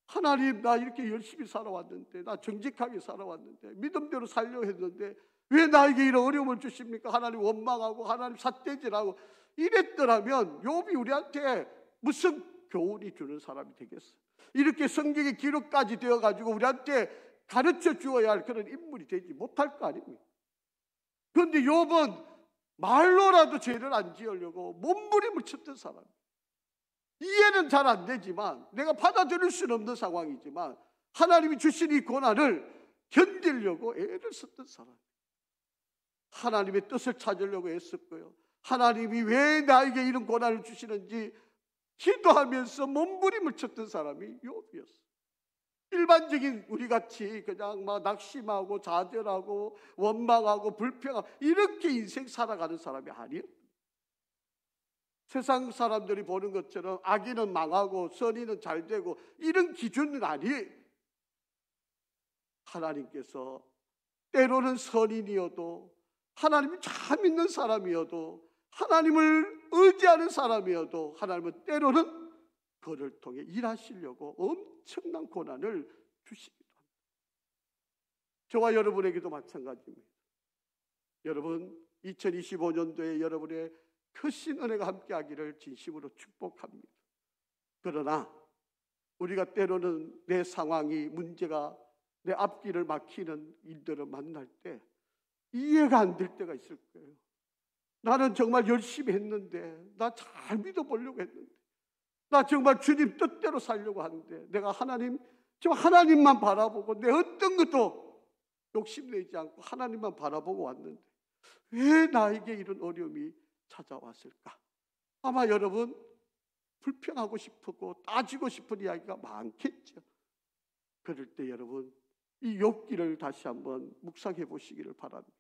하나님, 나 이렇게 열심히 살아왔는데, 나 정직하게 살아왔는데, 믿음대로 살려고 했는데 왜 나에게 이런 어려움을 주십니까? 하나님 원망하고 하나님 삿대질하고 이랬더라면 욥이 우리한테 무슨 교훈이 주는 사람이 되겠어요? 이렇게 성경의 기록까지 되어가지고 우리한테 가르쳐 주어야 할 그런 인물이 되지 못할 거 아닙니까? 그런데 욥은 말로라도 죄를 안 지으려고 몸부림을 쳤던 사람이에요. 이해는 잘 안 되지만 내가 받아들일 수는 없는 상황이지만 하나님이 주신 이 고난을 견디려고 애를 썼던 사람이에요. 하나님의 뜻을 찾으려고 애썼고요. 하나님이 왜 나에게 이런 고난을 주시는지 기도하면서 몸부림을 쳤던 사람이 욥이었어요. 일반적인 우리 같이 그냥 막 낙심하고 좌절하고 원망하고 불평하고 이렇게 인생 살아가는 사람이 아니에요. 세상 사람들이 보는 것처럼 악인은 망하고 선인은 잘 되고 이런 기준은 아니에요. 하나님께서 때로는 선인이어도, 하나님을 잘 믿는 사람이어도, 하나님을 의지하는 사람이어도 하나님은 때로는 그를 통해 일하시려고 엄청난 고난을 주시기도 합니다. 저와 여러분에게도 마찬가지입니다. 여러분, 2025년도에 여러분의 크신 은혜가 함께하기를 진심으로 축복합니다. 그러나 우리가 때로는 내 상황이 문제가 내 앞길을 막히는 일들을 만날 때 이해가 안 될 때가 있을 거예요. 나는 정말 열심히 했는데, 나 잘 믿어보려고 했는데, 나 정말 주님 뜻대로 살려고 하는데, 내가 하나님만 바라보고 내 어떤 것도 욕심내지 않고 하나님만 바라보고 왔는데 왜 나에게 이런 어려움이 찾아왔을까? 아마 여러분 불평하고 싶고 따지고 싶은 이야기가 많겠죠. 그럴 때 여러분 이 욥기를 다시 한번 묵상해 보시기를 바랍니다.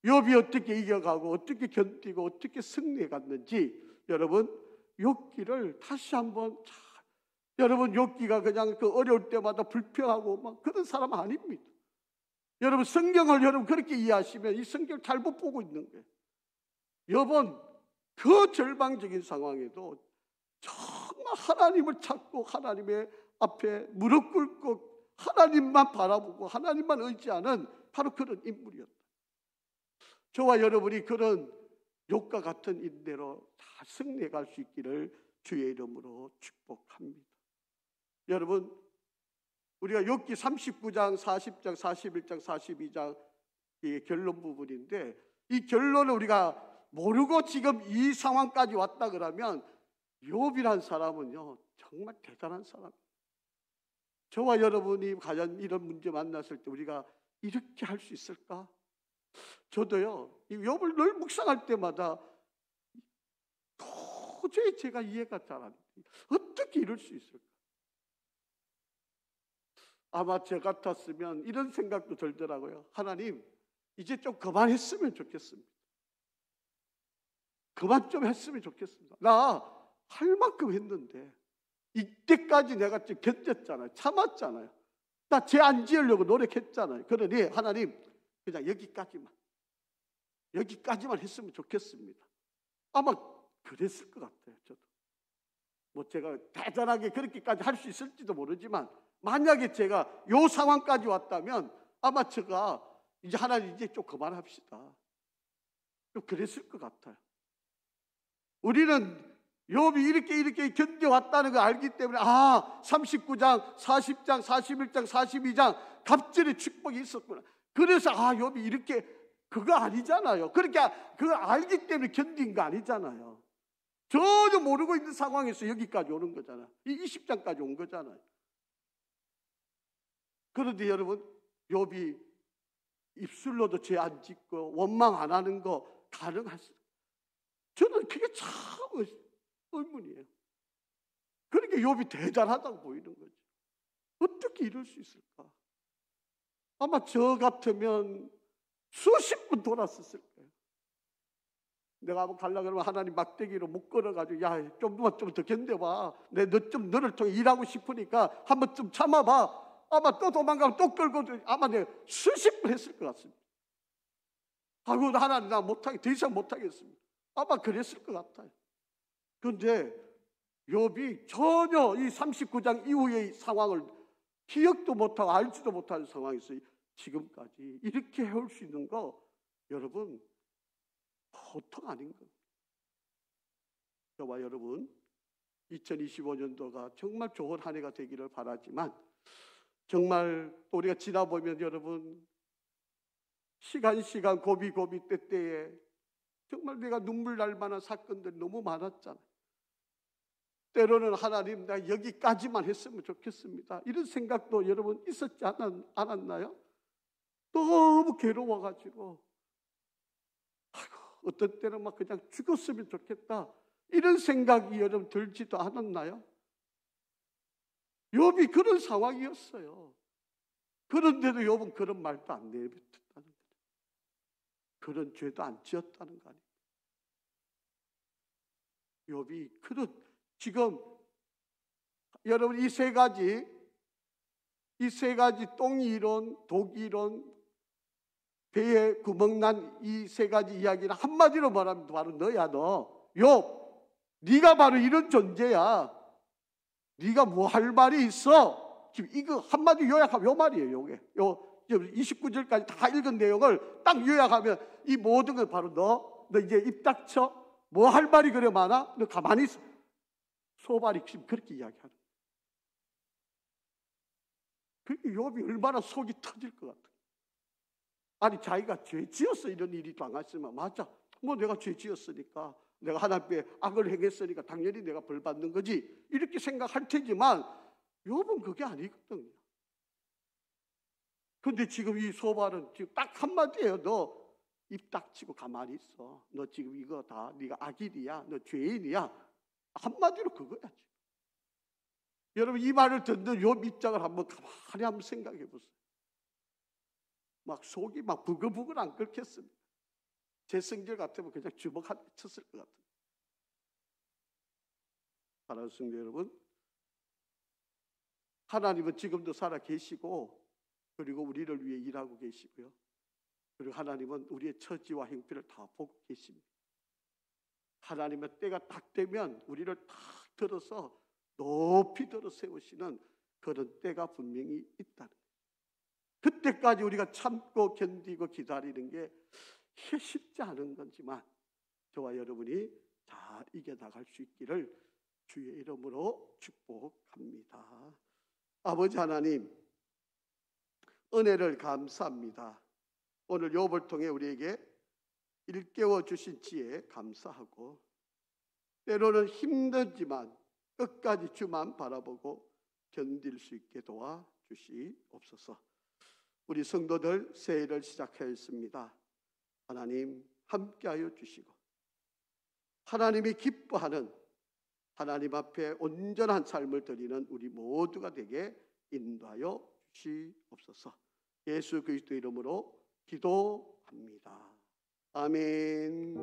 욥이 어떻게 이겨가고 어떻게 견디고 어떻게 승리해 갔는지 여러분 욥기를 다시 한번 여러분 욥기가 그냥 그 어려울 때마다 불평하고 막 그런 사람 아닙니다. 여러분 성경을 여러분 그렇게 이해하시면 이 성경을 잘못 보고 있는 거예요. 욥은 그 절망적인 상황에도 정말 하나님을 찾고 하나님의 앞에 무릎 꿇고 하나님만 바라보고 하나님만 의지하는 바로 그런 인물이었다. 저와 여러분이 그런 욥과 같은 인내로 다 승리해 갈 수 있기를 주의 이름으로 축복합니다. 여러분 우리가 욥기 39장, 40장, 41장, 42장 이 결론 부분인데 이 결론을 우리가 모르고 지금 이 상황까지 왔다 그러면 욥이란 사람은요 정말 대단한 사람이에요. 저와 여러분이 과연 이런 문제 만났을 때 우리가 이렇게 할 수 있을까? 저도요 이 욥을 늘 묵상할 때마다 도저히 제가 이해가 잘 안 돼요. 어떻게 이럴 수 있을까? 아마 저 같았으면 이런 생각도 들더라고요. 하나님 이제 좀 그만했으면 좋겠습니다. 그만 좀 했으면 좋겠습니다. 나 할 만큼 했는데 이때까지 내가 좀 견뎠잖아요. 참았잖아요. 나 죄 안 지으려고 노력했잖아요. 그러니 하나님 그냥 여기까지만 했으면 좋겠습니다. 아마 그랬을 것 같아요. 저도 뭐 제가 대단하게 그렇게까지 할 수 있을지도 모르지만 만약에 제가 요 상황까지 왔다면 아마 제가 이제 하나님 이제 좀 그만합시다. 좀 그랬을 것 같아요. 우리는 욥이 이렇게 견뎌왔다는 걸 알기 때문에 39장, 40장, 41장, 42장 갑절의 축복이 있었구나. 그래서 욥이 이렇게 그거 아니잖아요. 그렇게 그걸 알기 때문에 견딘 거 아니잖아요. 전혀 모르고 있는 상황에서 여기까지 오는 거잖아요. 이 20장까지 온 거잖아요. 그런데 여러분 욥이 입술로도 죄 안 짓고 원망 안 하는 거 가능하시죠? 저는 그게 참 의문이에요. 그러니까 욥이 대단하다고 보이는 거죠. 어떻게 이럴 수 있을까? 아마 저 같으면 수십 분 돌았었을 거예요. 내가 한번 가려고 그러면 하나님 막대기로 묶어가지고 야, 좀만 좀 더 견뎌봐. 너를 통해 일하고 싶으니까 한번 좀 참아봐. 아마 또 도망가면 또 끌고 아마 내가 수십 분 했을 것 같습니다. 아이고 하나님 나 못하게 더 이상 못하겠습니다. 아마 그랬을 것 같아요. 그런데 욥이 전혀 이 39장 이후의 상황을 기억도 못하고 알지도 못하는 상황에서 지금까지 이렇게 해올 수 있는 거 여러분 보통 아닌 겁니다. 저와 여러분 2025년도가 정말 좋은 한 해가 되기를 바라지만 정말 우리가 지나보면 여러분 시간 고비 때때에 정말 내가 눈물 날 만한 사건들이 너무 많았잖아요. 때로는 하나님 나 여기까지만 했으면 좋겠습니다. 이런 생각도 여러분 있었지 않았나요? 너무 괴로워가지고 아이고, 어떤 때는 막 그냥 죽었으면 좋겠다. 이런 생각이 여러분 들지도 않았나요? 욥이 그런 상황이었어요. 그런데도 욥은 그런 말도 안 내뱉었다는 거예요. 그런 죄도 안 지었다는 거 아니에요. 욥이 그런, 지금 여러분 이 세 가지 똥이론, 독이론, 배에 구멍난 이 세 가지 이야기는 한마디로 말하면 바로 너야. 너 욥, 네가 바로 이런 존재야. 네가 뭐 할 말이 있어? 지금 이거 한마디 요약하면 요 말이에요. 요게 29절까지 다 읽은 내용을 딱 요약하면 이 모든 건 바로 너 이제 입 닥쳐. 뭐 할 말이 그래 많아? 너 가만히 있어. 소발이 지금 그렇게 이야기하는. 그 욥이 얼마나 속이 터질 것 같아. 아니 자기가 죄 지었어 이런 일이 당했으면 맞아. 뭐 내가 죄 지었으니까, 내가 하나님 앞에 악을 행했으니까 당연히 내가 벌 받는 거지, 이렇게 생각할 테지만 욥은 그게 아니거든요. 근데 지금 이 소발은 지금 딱 한마디예요. 너 입 닥치고 가만히 있어. 너 지금 이거 다 네가 악인이야. 너 죄인이야. 한마디로 그거야 지금. 여러분 이 말을 듣는 욥 입장을 한번 가만히 한번 생각해 보세요. 막 속이 막 부글부글 안 끓겠습니다. 제 성질 같으면 그냥 주먹 한 대 쳤을 것 같아요. 사랑하는 성도 여러분, 하나님은 지금도 살아 계시고, 그리고 우리를 위해 일하고 계시고요. 그리고 하나님은 우리의 처지와 행편을 다 보고 계십니다. 하나님의 때가 딱 되면 우리를 탁 들어서 높이 들어 세우시는 그런 때가 분명히 있다는 거예요. 그때까지 우리가 참고 견디고 기다리는 게 쉽지 않은 거지만 저와 여러분이 잘 이겨나갈 수 있기를 주의 이름으로 축복합니다. 아버지 하나님, 은혜를 감사합니다. 오늘 욥을 통해 우리에게 일깨워 주신 지혜 감사하고, 때로는 힘들지만 끝까지 주만 바라보고 견딜 수 있게 도와주시옵소서. 우리 성도들 새해를 시작하였습니다. 하나님 함께하여 주시고, 하나님이 기뻐하는, 하나님 앞에 온전한 삶을 드리는 우리 모두가 되게 인도하여 주시옵소서. 예수 그리스도 이름으로 기도합니다. 아멘.